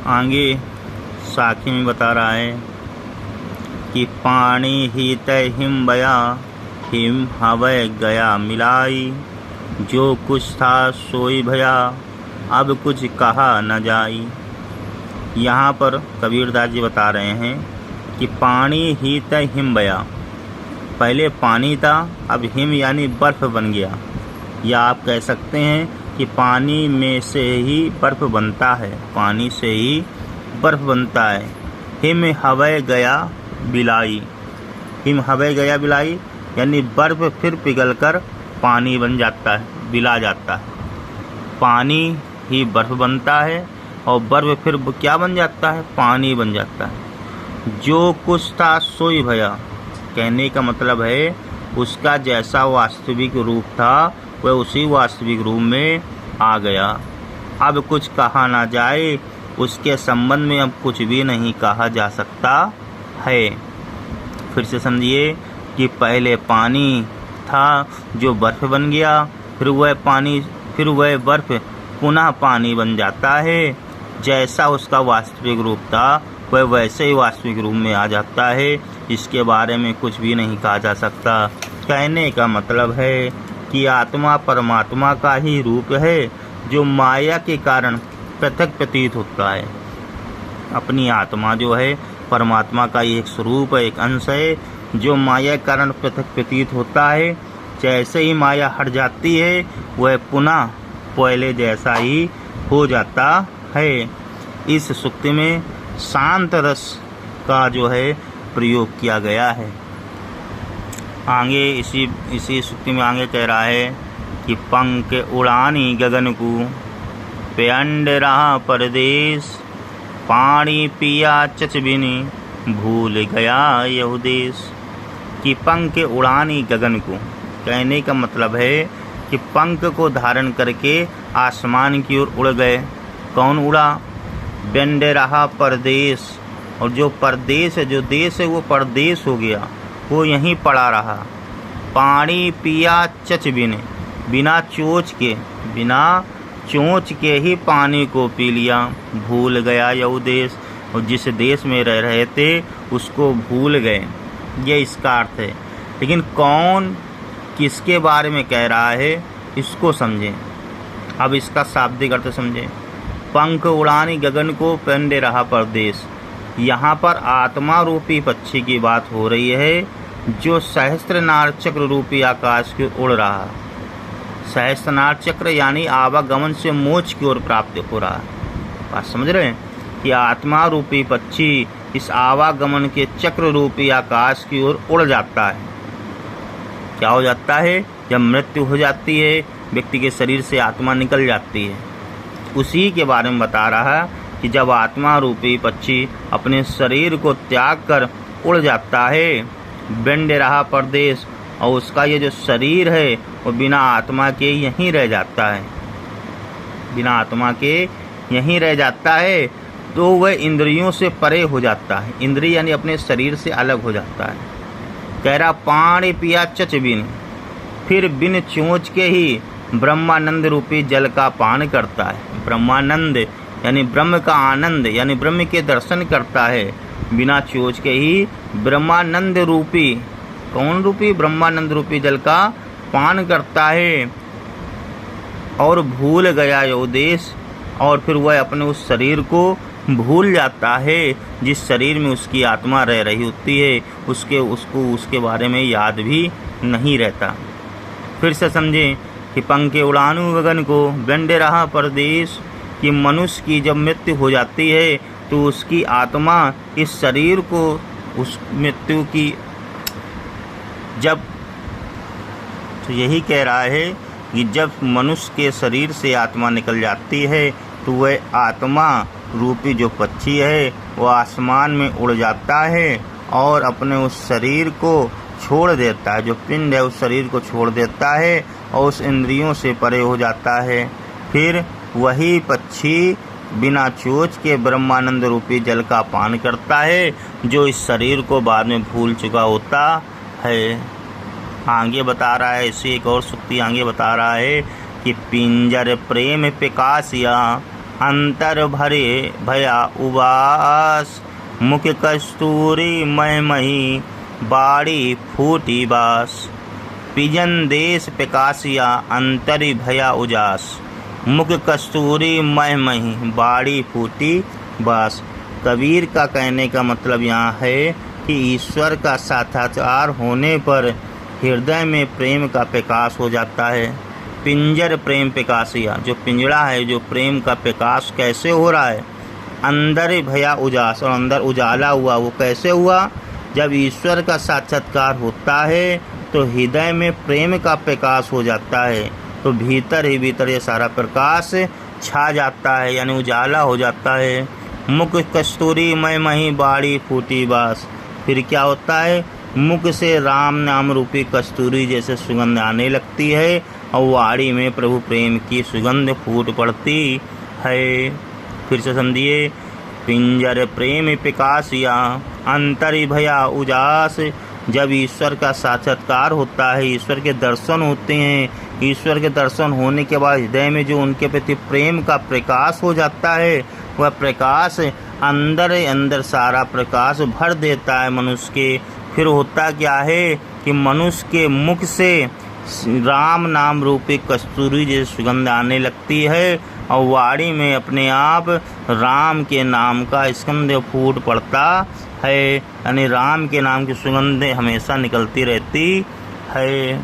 आगे साखी में बता रहा है कि पानी ही तय हिम बया, हिम हवै गया मिलाई, जो कुछ था सोई भया, अब कुछ कहा न जाई। यहाँ पर कबीरदास जी बता रहे हैं कि पानी ही तय हिम बया, पहले पानी था, अब हिम यानी बर्फ़ बन गया, या आप कह सकते हैं कि पानी में से ही बर्फ़ बनता है, पानी से ही बर्फ़ बनता है। हिम हवै गया बिलाई, हिम हवै गया बिलाई यानी बर्फ़ फिर पिघलकर पानी बन जाता है, बिला जाता है। पानी ही बर्फ़ बनता है और बर्फ़ फिर क्या बन जाता है, पानी बन जाता है। जो कुछ था सोई भया, कहने का मतलब है उसका जैसा वास्तविक रूप था वह उसी वास्तविक रूप में आ गया। अब कुछ कहा ना जाए, उसके संबंध में अब कुछ भी नहीं कहा जा सकता है। फिर से समझिए कि पहले पानी था जो बर्फ़ बन गया, फिर वह बर्फ़ पुनः पानी बन जाता है। जैसा उसका वास्तविक रूप था वह वैसे ही वास्तविक रूप में आ जाता है। इसके बारे में कुछ भी नहीं कहा जा सकता। कहने का मतलब है कि आत्मा परमात्मा का ही रूप है जो माया के कारण पृथक प्रतीत होता है। अपनी आत्मा जो है परमात्मा का एक स्वरूप है, एक अंश है जो माया के कारण पृथक प्रतीत होता है। जैसे ही माया हट जाती है वह पुनः पहले जैसा ही हो जाता है। इस सुक्ति में शांत रस का जो है प्रयोग किया गया है। आगे इसी सुक्ति में आगे कह रहा है कि पंख उड़ानी गगन को, पेंड रहा परदेश, पानी पिया चचबिनी, भूल गया यह देश। कि पंख उड़ानी गगन को, कहने का मतलब है कि पंख को धारण करके आसमान की ओर उड़ गए। कौन उड़ा? पेंड रहा परदेश, और जो परदेश है, जो देश है वो परदेश हो गया, वो यहीं पड़ा रहा। पानी पिया चचबिनी, बिना चोंच के ही पानी को पी लिया। भूल गया यह देश, और जिस देश में रह रहे थे उसको भूल गए, ये इसका अर्थ है। लेकिन कौन किसके बारे में कह रहा है इसको समझें। अब इसका शाब्दिक अर्थ समझें। पंख उड़ानी गगन को, पेंडे रहा परदेश, यहाँ पर आत्मा रूपी पक्षी की बात हो रही है जो सहस्त्रनार चक्र रूपी आकाश की ओर उड़ रहा। सहस्त्रनार चक्र यानी आवागमन से मोक्ष की ओर प्राप्त हो रहा है। बात समझ रहे हैं कि आत्मा रूपी पक्षी इस आवागमन के चक्र रूपी आकाश की ओर उड़ जाता है। क्या हो जाता है? जब मृत्यु हो जाती है, व्यक्ति के शरीर से आत्मा निकल जाती है, उसी के बारे में बता रहा है कि जब आत्मा रूपी पक्षी अपने शरीर को त्याग कर उड़ जाता है, बेंड रहा परदेश, और उसका ये जो शरीर है वो बिना आत्मा के यहीं रह जाता है, बिना आत्मा के यहीं रह जाता है, तो वह इंद्रियों से परे हो जाता है। इंद्रिय यानी अपने शरीर से अलग हो जाता है। कह रहा पानी पिया चचबिन, फिर बिन चोंच के ही ब्रह्मानंद रूपी जल का पान करता है। ब्रह्मानंद यानी ब्रह्म का आनंद, यानी ब्रह्म के दर्शन करता है। बिना चोंच के ही ब्रह्मानंद रूपी, कौन रूपी? ब्रह्मानंद रूपी जल का पान करता है। और भूल गया यो देश, और फिर वह अपने उस शरीर को भूल जाता है जिस शरीर में उसकी आत्मा रह रही होती है। उसके बारे में याद भी नहीं रहता। फिर से समझें कि पंखे उड़ानू गगन को, बेंडे रहा परदेश, कि मनुष्य की जब मृत्यु हो जाती है तो उसकी आत्मा इस शरीर को, उस मृत्यु की जब, तो यही कह रहा है कि जब मनुष्य के शरीर से आत्मा निकल जाती है तो वह आत्मा रूपी जो पक्षी है वो आसमान में उड़ जाता है और अपने उस शरीर को छोड़ देता है, जो पिंड है उस शरीर को छोड़ देता है और उस इंद्रियों से परे हो जाता है। फिर वही पक्षी बिना चोंच के ब्रह्मानंद रूपी जल का पान करता है जो इस शरीर को बाद में भूल चुका होता है। आगे बता रहा है, इसी एक और सुक्ति आगे बता रहा है कि पिंजर प्रेम पिकासिया, अंतर भरे भया उबास, मुख कस्तूरी मय मही बाड़ी फूटी बास। पिजन देश प्रकाशिया अंतरि भया उजास, मुख कस्तूरी मय मही बाड़ी फूटी बास। कबीर का कहने का मतलब यहाँ है कि ईश्वर का साक्षात्कार होने पर हृदय में प्रेम का प्रकाश हो जाता है। पिंजर प्रेम प्रकाशिया, जो पिंजड़ा है, जो प्रेम का प्रकाश कैसे हो रहा है, अंदर भया उजास, और अंदर उजाला हुआ, वो कैसे हुआ, जब ईश्वर का साक्षात्कार होता है तो हृदय में प्रेम का प्रकाश हो जाता है, तो भीतर ही भीतर ये सारा प्रकाश छा जाता है, यानी उजाला हो जाता है। मुख कस्तूरी मय मही बाड़ी फूटी बास, फिर क्या होता है, मुख से राम नाम रूपी कस्तूरी जैसे सुगंध आने लगती है और वाड़ी में प्रभु प्रेम की सुगंध फूट पड़ती है। फिर से समझिए, पिंजर प्रेम प्रकाशिया अंतरि भया उजास, जब ईश्वर का साक्षात्कार होता है, ईश्वर के दर्शन होते हैं, ईश्वर के दर्शन होने के बाद हृदय में जो उनके प्रति प्रेम का प्रकाश हो जाता है, वह प्रकाश अंदर अंदर सारा प्रकाश भर देता है मनुष्य के। फिर होता क्या है कि मनुष्य के मुख से राम नाम रूपी कस्तूरी जैसी सुगंध आने लगती है और वाणी में अपने आप राम के नाम का स्कंद फूट पड़ता है, यानी राम के नाम की सुगंध हमेशा निकलती रहती है।